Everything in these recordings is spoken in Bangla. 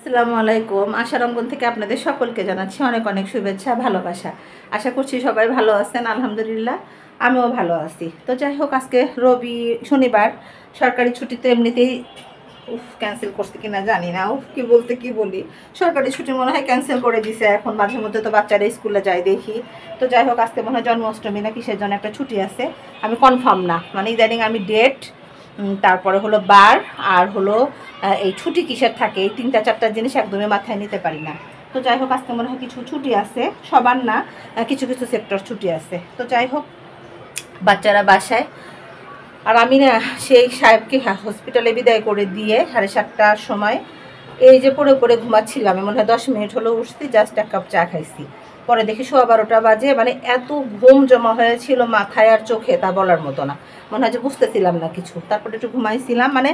আসসালামু আলাইকুম। আশার অঙ্গন থেকে আপনাদের সকলকে জানাচ্ছি অনেক অনেক শুভেচ্ছা, ভালোবাসা। আশা করছি সবাই ভালো আছেন। আলহামদুলিল্লাহ আমিও ভালো আছি। তো যাই হোক, আজকে শনিবার, সরকারি ছুটি তো এমনিতেই ক্যান্সেল করছে কিনা জানি না। কি বলতে কি বলি, সরকারি ছুটি মনে হয় ক্যান্সেল করে দিছে। এখন মাঝে মধ্যে তো বাচ্চারা স্কুলে যায় দেখি। তো যাই হোক, আজকে মনে হয় জন্মাষ্টমী না কিসের জন্য একটা ছুটি আছে, আমি কনফার্ম না। মানে ইদানিং আমি ডেট, তারপরে হলো বার, আর হলো এই ছুটি কিসের থাকে, এই তিনটা চারটা জিনিস একদমই মাথায় নিতে পারি না। তো যাই হোক, আজকে মনে হয় কিছু ছুটি আছে, সবার না, কিছু কিছু সেক্টর ছুটি আছে। তো যাই হোক, বাচ্চারা বাসায়, আর আমি না সেই সাহেবকে হসপিটালে বিদায় করে দিয়ে 7:30টার সময় এই যে পড়ে পড়ে ঘুমাচ্ছিলাম। মনে হয় 10 মিনিট হলো উঠছি, জাস্ট এক কাপ চা খাইছি। পরে দেখি 12:15 বাজে। মানে এত ঘুম জমা হয়েছিল মাথায় আর চোখে, তা বলার মতো না। মনে হয় যে বুঝতেছিলাম না কিছু। তারপরে একটু ঘুমাইছিলাম, মানে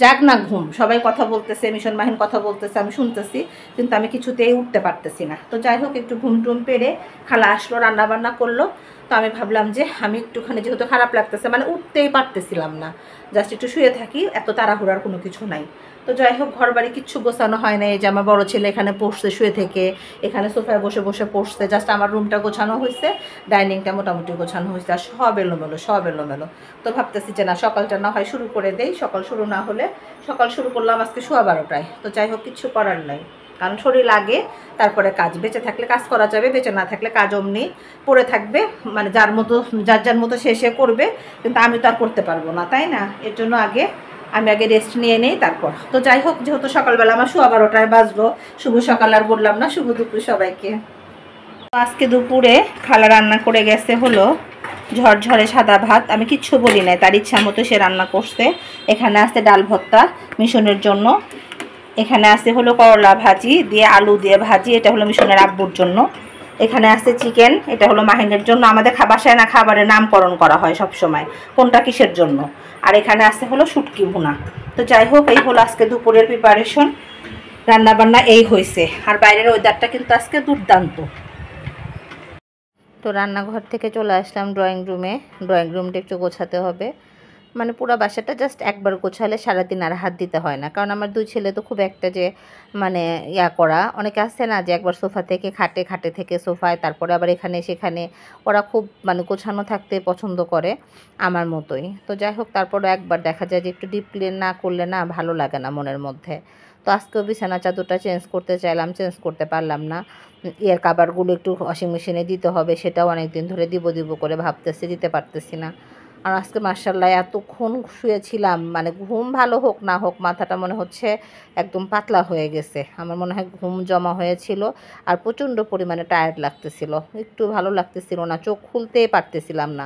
যাক না ঘুম, সবাই কথা বলতেছে, মিশন মাহিন কথা বলতেছে, আমি শুনতেছি, কিন্তু আমি কিছুতেই উঠতে পারতেছি না। তো যাই হোক, একটু ঘুম টুম পেরে খালা আসলো, রান্না বান্না করলো। তো আমি ভাবলাম যে আমি একটুখানি, যেহেতু খারাপ লাগতেছে, মানে উঠতেই পারতেছিলাম না, জাস্ট একটু শুয়ে থাকি, এত তাড়াহুড়ার কোনো কিছু নাই। তো যাই হোক, ঘর বাড়ি কিচ্ছু গোছানো হয় না। এই যে আমার বড়ো ছেলে এখানে পড়ছে শুয়ে থেকে, এখানে সোফায় বসে বসে পড়ছে। জাস্ট আমার রুমটা গোছানো হয়েছে, ডাইনিংটা মোটামুটি গোছানো হয়েছে, আর সব এলোমেলো, সব এলোমেলো। তো ভাবতেছি যে না, সকালটা না হয় শুরু করে দেই। সকাল শুরু না হলে, সকাল শুরু করলাম আজকে 12:15টায়। তো যাই হোক, কিচ্ছু করার নাই, কারণ শরীর লাগে, তারপরে কাজ। বেঁচে থাকলে কাজ করা যাবে, বেঁচে না থাকলে কাজ অমনি পড়ে থাকবে। মানে যার যার মতো সে করবে, কিন্তু আমি তো আর করতে পারবো না, তাই না? এর জন্য আমি আগে রেস্ট নিয়ে নেই তারপর। তো যাই হোক, যেহেতু সকালবেলা আমার 12:15টায় বাজলো, শুভ সকাল আর বললাম না, শুভ দুপুর সবাইকে। আজকে দুপুরে খালা রান্না করে গেছে হলো ঝরঝরে সাদা ভাত। আমি কিচ্ছু বলি নাই, তার ইচ্ছা মতো সে রান্না করছে। এখানে আছে ডাল ভর্তা মিশনের জন্য, এখানে আছে হলো করলা ভাজি দিয়ে আলু দিয়ে ভাজি, এটা হলো মিশনের আব্বুর জন্য। এখানে আছে চিকেন, এটা হলো মাহিনের জন্য। আমাদের বাসায় না খাবারের নামকরণ করা হয় সব সময়, কোনটা কিসের জন্য। আর এখানে আছে হলো শুটকি ভুনা। তো যাই হোক, এই হলো আজকে দুপুরের প্রিপারেশন, রান্নাবান্না এই হয়েছে। আর বাইরের ওয়েদারটা কিন্তু আজকে দুর্দান্ত। তো রান্নাঘর থেকে চলে আসলাম ড্রয়িং রুমে। ড্রয়িং রুমটা একটু গোছাতে হবে, মানে পুরো বাসাটা জাস্ট একবার গোছালে সারাদিন আর হাত দিতে হয় না। কারণ আমার দুই ছেলে তো খুব একটা যে মানে করা, অনেকে আসছে না যে একবার সোফা থেকে খাটে, খাটে থেকে সোফায়, তারপরে আবার এখানে সেখানে, ওরা খুব মানে গোছানো থাকতে পছন্দ করে, আমার মতোই। তো যাই হোক, তারপরে একবার দেখা যায় যে একটু ডিপ ক্লিন না করলে না ভালো লাগে না মনের মধ্যে। তো আজকেও বিছানা চাদরটা চেঞ্জ করতে চাইলাম, চেঞ্জ করতে পারলাম না। কাভারগুলো একটু ওয়াশিং মেশিনে দিতে হবে, সেটাও অনেক দিন ধরে দিব দিব করে ভাবতেছি, দিতে পারতেছি না। আর আজকে মার্শাল্লাহ এতক্ষণ শুয়েছিলাম, মানে ঘুম ভালো হোক না হোক, মাথাটা মনে হচ্ছে একদম পাতলা হয়ে গেছে। আমার মনে হয় ঘুম জমা হয়েছিল, আর প্রচণ্ড পরিমাণে টায়ার্ড লাগতেছিল, একটু ভালো লাগতেছিল না, চোখ খুলতেই পারতেছিলাম না।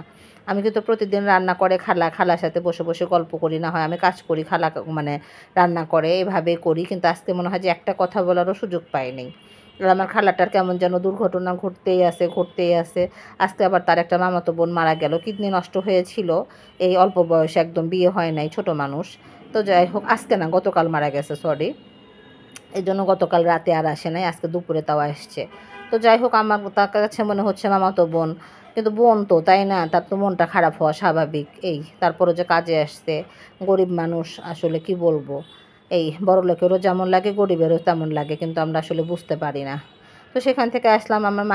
আমি কিন্তু প্রতিদিন রান্না করে খালার সাথে বসে বসে গল্প করি, না হয় আমি কাজ করি, খালা মানে রান্না করে, এভাবে করি। কিন্তু আজকে মনে হয় যে একটা কথা বলারও সুযোগ পাইনি। আর আমার খালাটার কেমন যেন দুর্ঘটনা ঘটতেই আছে, ঘটতেই আছে। আজকে আবার তার একটা মামাতো বোন মারা গেল, কিডনি নষ্ট হয়েছিল, এই অল্প বয়সে, একদম বিয়ে হয় নাই, ছোট মানুষ। তো যাই হোক, আজকে না গতকাল মারা গেছে, সরি। এই জন্য গতকাল রাতে আর আসে নাই, আজকে দুপুরে তাও আসছে। তো যাই হোক, আমার তার কাছে মনে হচ্ছে মামাতো বোন, কিন্তু বোন তো, তাই না? তার তো মনটা খারাপ হওয়া স্বাভাবিক। তারপরে যে কাজে আসছে, গরিব মানুষ, আসলে কি বলবো, বড়লোকেরও যেমন লাগে গরিবেরও তেমন লাগে, কিন্তু আমরা আসলে বুঝতে পারি না। তো সেখান থেকে আসলাম আমার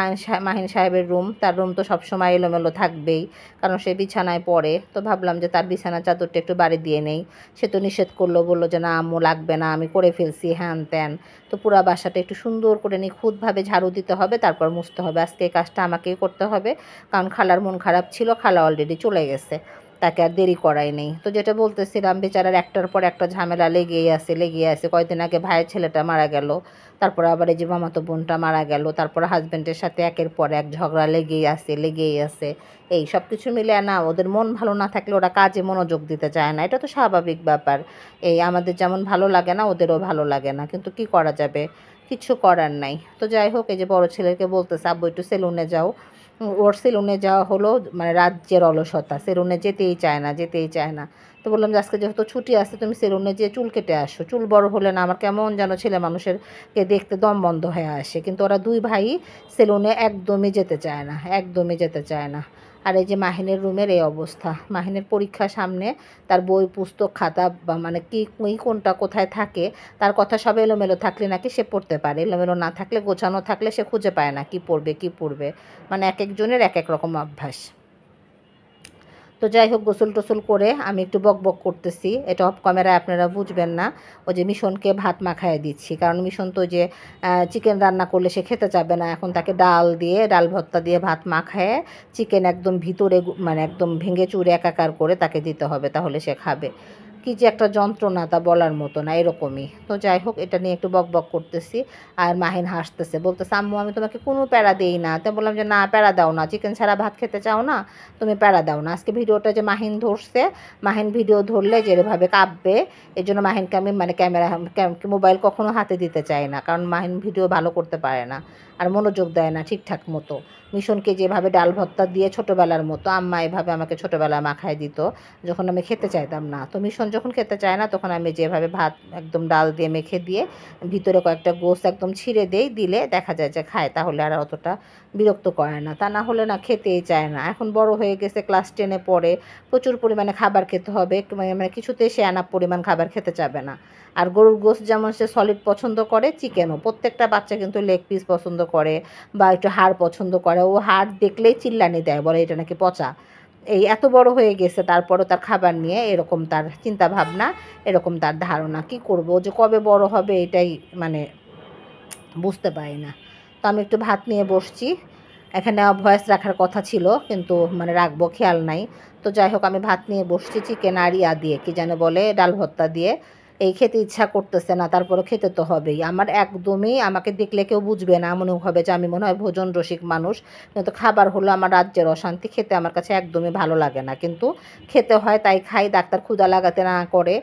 মাহিন সাহেবের রুম। তার রুম তো সবসময় এলোমেলো থাকবেই, কারণ সে বিছানায় পড়ে। তো ভাবলাম যে তার বিছানা চাদরটা একটু বাড়ি দিয়ে নেই। সে তো নিষেধ করলো, বললো যে না আম্মু লাগবে না, আমি করে ফেলছি, হ্যান ত্যান। তো পুরা বাসাটা একটু সুন্দর করে নিখুঁতভাবে ঝাড়ু দিতে হবে, তারপর মুছতে হবে। আজকে এই কাজটা আমাকেই করতে হবে, কারণ খালার মন খারাপ ছিল, খালা অলরেডি চলে গেছে, তাকে আর দেরি করাই নেই। তো যেটা বলতেছিলাম, বেচারার একটার পর একটা ঝামেলা লেগেই আছে। কয়েকদিন আগে ভাইয়ের ছেলেটা মারা গেল, তারপরে আবার এই যে মামাতো বোনটা মারা গেল, তারপরে হাজব্যান্ডের সাথে একের পর এক ঝগড়া লেগেই আছে। এই সব কিছু মিলে না, ওদের মন ভালো না থাকলে ওরা কাজে মনোযোগ দিতে চায় না, এটা তো স্বাভাবিক ব্যাপার। আমাদের যেমন ভালো লাগে না, ওদেরও ভালো লাগে না, কিন্তু কি করা যাবে, কিছু করার নাই। তো যাই হোক, এই যে বড় ছেলেকে বলতেছে আব্বু একটু সেলুনে যাও। ওর সেলুনে যাওয়া হলো মানে রাজ্যের অলসতা, সেলুনে যেতেই চায় না। তো বললাম যে আজকে যেহেতু ছুটি আছে তুমি সেলুনে যেয়ে চুল কেটে আসো। চুল বড় হলে না আমার কেমন যেন ছেলে মানুষেরকে দেখতে দম বন্ধ হয়ে আসে, কিন্তু ওরা দুই ভাই সেলুনে একদমই যেতে চায় না, একদমই যেতে চায় না। আর এই যে মাহিনের রুমের এই অবস্থা, মাহিনের পরীক্ষা সামনে, তার বই পুস্তক খাতা বা মানে কি কোনটা কোথায় থাকে তার কথা সব এলোমেলো থাকলে নাকি সে পড়তে পারে, এলোমেলো না থাকলে গোছানো থাকলে সে খুঁজে পায় না কি পড়বে কি পড়বে, মানে এক একজনের এক এক রকম অভ্যাস। তো যাই হোক, গোসল টোসল করে আমি একটু বক বক করতেছি, এটা অফ ক্যামেরায় আপনারা বুঝবেন না। ওই যে মিশনকে ভাত মাখায় দিচ্ছি, কারণ মিশন তো যে চিকেন রান্না করলে সে খেতে চাবে না, এখন তাকে ডাল ভর্তা দিয়ে ভাত মাখায় চিকেন একদম ভিতরে মানে একদম ভেঙে চুরে একাকার করে তাকে দিতে হবে, তাহলে সে খাবে। কী যে একটা যন্ত্রণা তা বলার মতো না, এরকমই। তো যাই হোক, এটা নিয়ে একটু বক বক করতেছি। আর মাহিন হাসতেছে, বলতেছে আম্মু আমি তোমাকে কোনো প্যারা দিই না। তো বললাম যে না, প্যারা দাও না, চিকেন ছাড়া ভাত খেতে চাও না, তুমি প্যারা দাও না। আজকে ভিডিওটা যে মাহিন ধরছে, মাহিন ভিডিও ধরলে যেভাবে কাঁপবে, এই জন্য মাহিনকে আমি মানে মোবাইল কখনো হাতে দিতে চাই না, কারণ মাহিন ভিডিও ভালো করতে পারে না আর মনোযোগ দেয় না ঠিকঠাক মতো। মিশনকে যেভাবে ডাল ভর্তা দিয়ে ছোটোবেলার মতো আম্মা এভাবে আমাকে ছোটোবেলায় মাখায় দিত যখন আমি খেতে চাইতাম না। তো মিশন যখন খেতে চায় না তখন আমি যেভাবে ভাত একদম ডাল দিয়ে মেখে দিয়ে ভিতরে কয়েকটা গোস একদম ছিঁড়ে দিলে দেখা যায় যে খায়, তাহলে আর অতটা বিরক্ত করে না। তা না হলে না খেতেই চায় না। এখন বড় হয়ে গেছে, ক্লাস 10-এ পড়ে, প্রচুর পরিমাণে খাবার খেতে হবে, মানে কিছুতেই সে আনাপ পরিমাণ খাবার খেতে চাবে না। আর গরুর গোশত যেমন সে সলিড পছন্দ করে, চিকেনও প্রত্যেকটা বাচ্চা কিন্তু লেগ পিস পছন্দ করে বা একটু হাড় পছন্দ করে। ও হাড় দেখলেই চিল্লানি দেয়, বলে এটা নাকি পচা। এই এত বড় হয়ে গেছে, তারপরও তার খাবার নিয়ে এরকম তার চিন্তা ভাবনা, এরকম তার ধারণা। কি করব, যে কবে বড় হবে এটাই মানে বুঝতে পারি না। তো আমি একটু ভাত নিয়ে বসছি, এখানে ভয়েস রাখার কথা ছিল কিন্তু মানে রাখবো খেয়াল নাই। তো যাই হোক, আমি ভাত নিয়ে বসছি চিকেন আর দিয়ে কি যেন বলে ডাল ভর্তা দিয়ে। এই খেতে ইচ্ছা করতেছে না, তারপরে খেতে তো হবেই। আমার একদমই, আমাকে দেখলে কেউ বুঝবে না, মনে হবে যে আমি মনে হয় ভোজন রসিক মানুষ, কিন্তু খাবার হলো আমার রাজ্যের অশান্তি। খেতে আমার কাছে একদমই ভালো লাগে না, কিন্তু খেতে হয় তাই খাই। ডাক্তার ক্ষুধা লাগাতে না করে,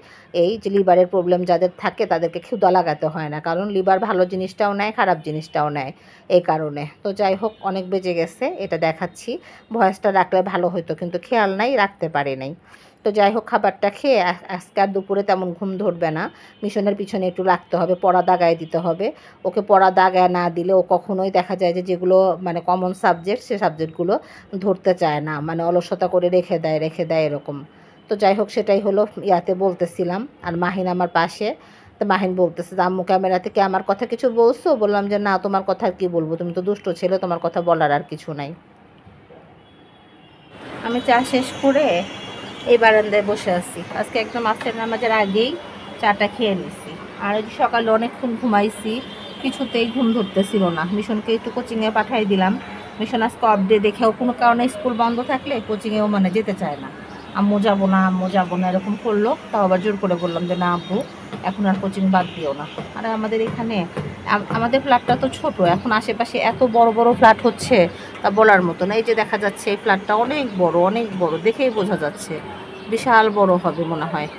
এই যে লিভারের প্রবলেম যাদের থাকে তাদেরকে ক্ষুধা লাগাতে হয় না, কারণ লিভার ভালো জিনিসটাও নেয় খারাপ জিনিসটাও নেয়, এই কারণে। তো যাই হোক, অনেক বেজে গেছে, এটা দেখাচ্ছি। ভয়েসটা রাখলে ভালো হতো, কিন্তু খেয়াল নাই, রাখতে পারি নাই। তো যাই হোক, খাবারটা খেয়ে আজকে আর দুপুরে তেমন ঘুম ধরবে না। মিশনের পিছনে একটু রাখতে হবে, পড়া দাগায় দিতে হবে। ওকে পড়া দাগায় না দিলে ও কখনোই দেখা যায় যে যেগুলো মানে কমন সাবজেক্ট, সে সাবজেক্টগুলো ধরতে চায় না, মানে অলসতা করে রেখে দেয় এরকম। তো যাই হোক, সেটাই হলো ইয়াতে বলতেছিলাম। আর মাহিন আমার পাশে। তো মাহিন বলতেছে যে আম্মু ক্যামেরা থেকে আমার কথা কিছু বলছো? বললাম যে না, তোমার কথা আর কী বলবো, তুমি তো দুষ্ট ছেলে, তোমার কথা বলার আর কিছু নাই। আমি চা শেষ করে এই বারান্দায় বসে আছি। আজকে একদম আসরের নামাজের আগেই চাটা খেয়ে নিছি। আর ওই সকালে অনেকক্ষণ ঘুমাইছি, কিছুতেই ঘুম ধরতেছিল না। মিশনকে একটু কোচিংয়ে পাঠিয়ে দিলাম। মিশন আজকে অফ ডে দেখেও কোনো কারণে স্কুল বন্ধ থাকলে কোচিংয়েও মানে যেতে চায় না। আম্মু যাবো না, আম্মু যাবো না এরকম করলো। তাও আবার জোর করে বললাম যে না আব্বু, এখন আর কোচিং বাদ দিও না। আর আমাদের এখানে আমাদের ফ্ল্যাটটা তো ছোট, এখন আশেপাশে এত বড় বড় ফ্ল্যাট হচ্ছে তা বলার মতো না। এই যে দেখা যাচ্ছে এই ফ্ল্যাটটা অনেক বড়, দেখেই বোঝা যাচ্ছে বিশাল বড় হবে মনে হয়,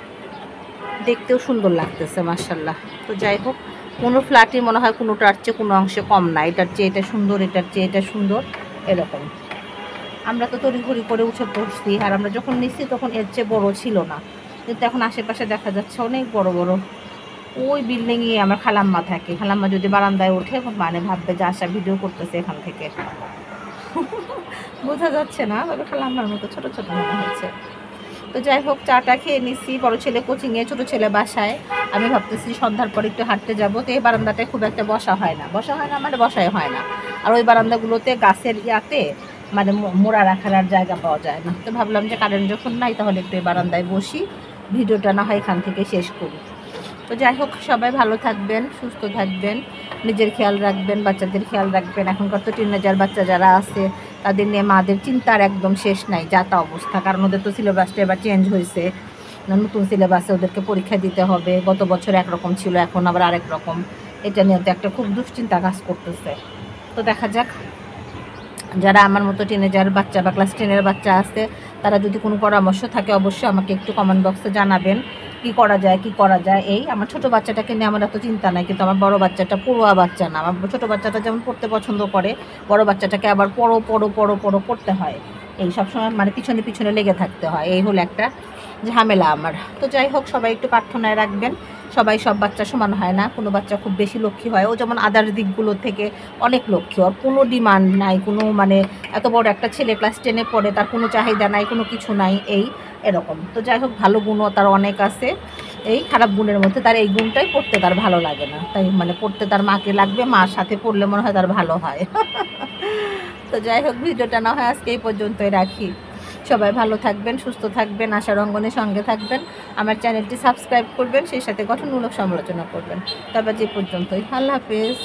দেখতেও সুন্দর লাগতেছে মাশাআল্লাহ। তো যাই হোক, কোনো ফ্ল্যাটই মনে হয় কোনোটার চেয়ে কোনো অংশে কম না, এটার চেয়ে এটা সুন্দর, এটার চেয়ে এটা সুন্দর, এরকম। আমরা তো তড়িঘড়ি করে উঠে পড়ছি, আর আমরা যখন নিচ্ছি তখন এর চেয়ে বড় ছিল না, কিন্তু এখন আশেপাশে দেখা যাচ্ছে অনেক বড় বড়। ওই বিল্ডিংয়ে আমার খালাম্মা থাকে, খালাম্মা যদি বারান্দায় ওঠে মানে ভাববে যে আশা ভিডিও করতেছে এখান থেকে। বোঝা যাচ্ছে না, তবে খালাম্মার মতো ছোট ছোট মনে হচ্ছে। তো যাই হোক, চাটা খেয়ে নিচ্ছি, বড় ছেলে কোচিংয়ে, ছোটো ছেলে বাসায়। আমি ভাবতেছি সন্ধ্যার পর একটু হাঁটতে যাবো। তো এই বারান্দাটায় খুব একটা বসা হয় না মানে বসাই হয় না। আর ওই বারান্দাগুলোতে গাছের ইয়াতে মানে মোড়া রাখার আর জায়গা পাওয়া যায় না। তো ভাবলাম যে কারেন্ট যখন নাই তাহলে একটু এই বারান্দায় বসি, ভিডিওটা না হয় এখান থেকে শেষ করি। তো যাই হোক, সবাই ভালো থাকবেন, সুস্থ থাকবেন, নিজের খেয়াল রাখবেন, বাচ্চাদের খেয়াল রাখবেন। এখনকার তো টিনেজার বাচ্চা যারা আছে তাদের নিয়ে মাদের চিন্তার একদম শেষ নাই, যা তা অবস্থা। কারণ ওদের তো সিলেবাসটা এবার চেঞ্জ হয়েছে, নতুন সিলেবাসে ওদেরকে পরীক্ষা দিতে হবে। গত বছর একরকম ছিল, এখন আবার আরেক রকম। এটা নিয়ে তো একটা খুব দুশ্চিন্তা কাজ করতেছে। তো দেখা যাক, যারা আমার মতো টিনেজার বাচ্চা বা ক্লাস 10-এর বাচ্চা আছে, তারা যদি কোনো পরামর্শ থাকে অবশ্যই আমাকে একটু কমেন্ট বক্সে জানাবেন কি করা যায়। এই আমার ছোটো বাচ্চাটাকে নিয়ে আমার এত চিন্তা নাই, কিন্তু আমার বড় বাচ্চাটা পড়ুয়া বাচ্চা না। আমার ছোটো বাচ্চাটা যেমন পড়তে পছন্দ করে, বড় বাচ্চাটাকে আবার পড়ো পড়তে হয়। এই সবসময় মানে পিছনে লেগে থাকতে হয়, এই হলো একটা ঝামেলা আমার। তো যাই হোক, সবাই একটু প্রার্থনায় রাখবেন। সবাই সব বাচ্চা সমান হয় না, কোনো বাচ্চা খুব বেশি লক্ষ্মী হয়, ও যেমন আদার দিকগুলো থেকে অনেক লক্ষ্মী, ওর কোনো ডিমান্ড নাই, কোনো মানে এত বড় একটা ছেলে ক্লাস 10-এ পড়ে, তার কোনো চাহিদা নাই, কোনো কিছু নাই, এই এরকম। তো যাই হোক, ভালো গুণও তার অনেক আছে, এই খারাপ গুণের মধ্যে তার এই গুণটাই পড়তে তার ভালো লাগে না, তাই মানে পড়তে তার মাকে লাগবে, মার সাথে পড়লে মনে হয় তার ভালো হয়। তো যাই হোক, ভিডিওটা না হয় আজকে এই পর্যন্তই রাখি। সবাই ভালো থাকবেন, সুস্থ থাকবেন, আশার অঙ্গনের সঙ্গে থাকবেন, আমার চ্যানেলটি সাবস্ক্রাইব করবেন, সেই সাথে গঠনমূলক সমালোচনা করবেন। তবে যে পর্যন্তই, আল্লাহ হাফেজ।